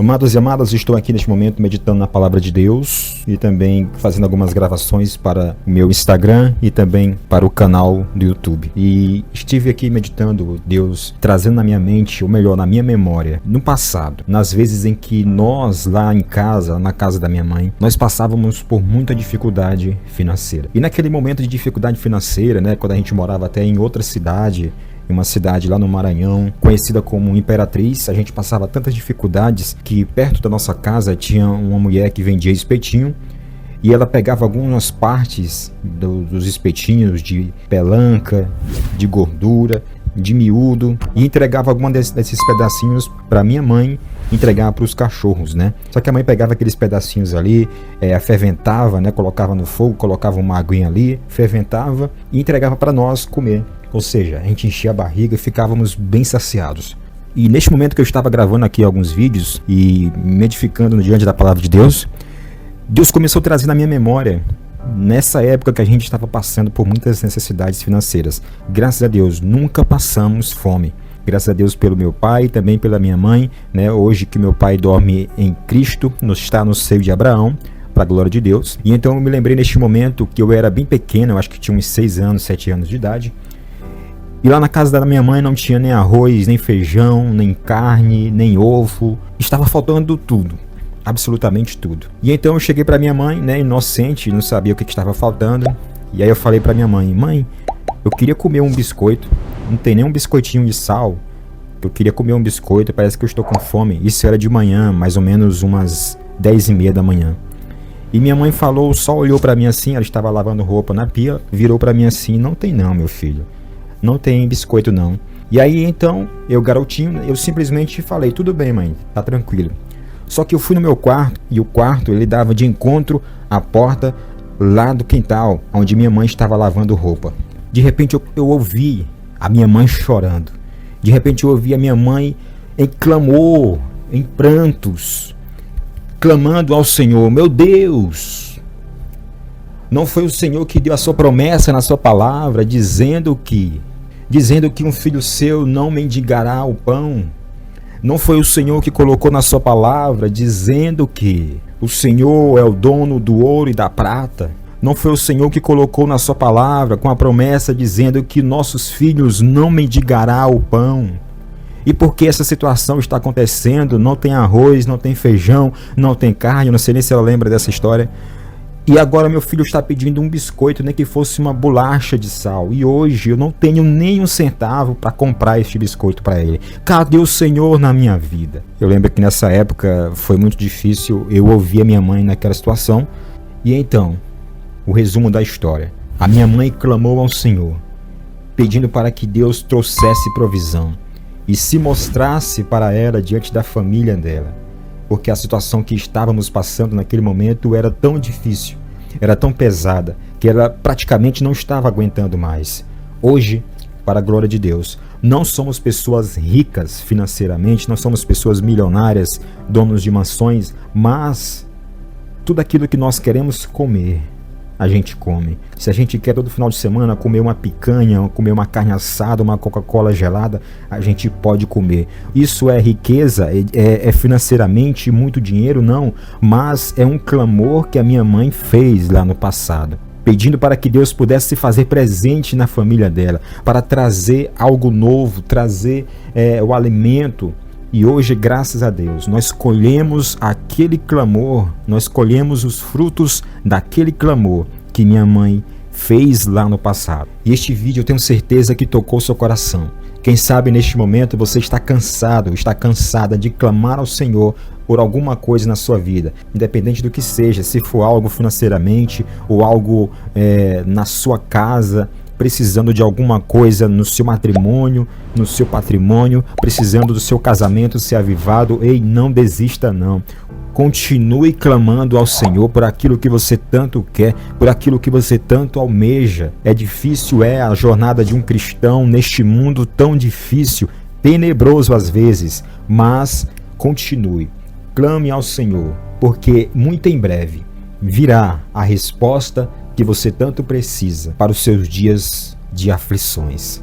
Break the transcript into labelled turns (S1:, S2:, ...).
S1: Amados e amadas, estou aqui neste momento meditando na palavra de Deus e também fazendo algumas gravações para o meu Instagram e também para o canal do YouTube. E estive aqui meditando Deus, trazendo na minha mente, ou melhor, na minha memória, no passado, nas vezes em que nós lá em casa, na casa da minha mãe, nós passávamos por muita dificuldade financeira. E naquele momento de dificuldade financeira, quando a gente morava até em outra cidade, em uma cidade lá no Maranhão, conhecida como Imperatriz, a gente passava tantas dificuldades que perto da nossa casa tinha uma mulher que vendia espetinho e ela pegava algumas partes dos espetinhos de pelanca, de gordura, de miúdo e entregava alguma desses pedacinhos para minha mãe entregar para os cachorros, Só que a mãe pegava aqueles pedacinhos ali, ferventava, colocava no fogo, colocava uma aguinha ali, ferventava e entregava para nós comer. Ou seja, a gente enchia a barriga e ficávamos bem saciados. E neste momento que eu estava gravando aqui alguns vídeos e me edificando diante da palavra de Deus, Deus começou a trazer na minha memória, nessa época que a gente estava passando por muitas necessidades financeiras. Graças a Deus, nunca passamos fome. Graças a Deus pelo meu pai e também pela minha mãe, Hoje que meu pai dorme em Cristo, está no seio de Abraão, para a glória de Deus. E então eu me lembrei neste momento que eu era bem pequeno, eu acho que tinha uns 6 anos, 7 anos de idade. E lá na casa da minha mãe não tinha nem arroz, nem feijão, nem carne, nem ovo. Estava faltando tudo, absolutamente tudo. E então eu cheguei para minha mãe, inocente, não sabia o que estava faltando. E aí eu falei para minha mãe: mãe, eu queria comer um biscoito, não tem nem um biscoitinho de sal. Eu queria comer um biscoito, parece que eu estou com fome. Isso era de manhã, mais ou menos umas 10h30 da manhã. E minha mãe falou, só olhou para mim assim, ela estava lavando roupa na pia, virou para mim assim: não tem não, meu filho. Não tem biscoito não. E aí então, eu garotinho, eu simplesmente falei: tudo bem, mãe, tá tranquilo. Só que eu fui no meu quarto, e o quarto ele dava de encontro à porta lá do quintal, onde minha mãe estava lavando roupa. De repente eu ouvi a minha mãe chorando. De repente eu ouvi a minha mãe em clamor, em prantos, clamando ao Senhor: meu Deus! Não foi o Senhor que deu a sua promessa na sua palavra, dizendo que um filho seu não mendigará o pão? Não foi o Senhor que colocou na sua palavra, dizendo que o Senhor é o dono do ouro e da prata? Não foi o Senhor que colocou na sua palavra com a promessa, dizendo que nossos filhos não mendigará o pão? E por que essa situação está acontecendo? Não tem arroz, não tem feijão, não tem carne, não sei nem se ela lembra dessa história. E agora meu filho está pedindo um biscoito, nem que fosse uma bolacha de sal. E hoje eu não tenho nem um centavo para comprar este biscoito para ele. Cadê o Senhor na minha vida? Eu lembro que nessa época foi muito difícil eu ouvir a minha mãe naquela situação. E então, o resumo da história. A minha mãe clamou ao Senhor, pedindo para que Deus trouxesse provisão e se mostrasse para ela diante da família dela. Porque a situação que estávamos passando naquele momento era tão difícil, era tão pesada, que ela praticamente não estava aguentando mais. Hoje, para a glória de Deus, não somos pessoas ricas financeiramente, não somos pessoas milionárias, donos de mansões, mas tudo aquilo que nós queremos comer, a gente come. Se a gente quer todo final de semana comer uma picanha, comer uma carne assada, uma Coca-Cola gelada, a gente pode comer. Isso é riqueza? É financeiramente muito dinheiro? Não, mas é um clamor que a minha mãe fez lá no passado, pedindo para que Deus pudesse se fazer presente na família dela, para trazer algo novo, trazer o alimento. E hoje, graças a Deus, nós colhemos aquele clamor, nós colhemos os frutos daquele clamor que minha mãe fez lá no passado. E este vídeo eu tenho certeza que tocou seu coração. Quem sabe neste momento você está cansado, está cansada de clamar ao Senhor por alguma coisa na sua vida, independente do que seja, se for algo financeiramente ou algo na sua casa, precisando de alguma coisa no seu matrimônio, no seu patrimônio, precisando do seu casamento ser avivado. Ei, não desista não. Continue clamando ao Senhor por aquilo que você tanto quer, por aquilo que você tanto almeja. É difícil, a jornada de um cristão neste mundo tão difícil, tenebroso às vezes, mas continue, clame ao Senhor, porque muito em breve virá a resposta que você tanto precisa para os seus dias de aflições.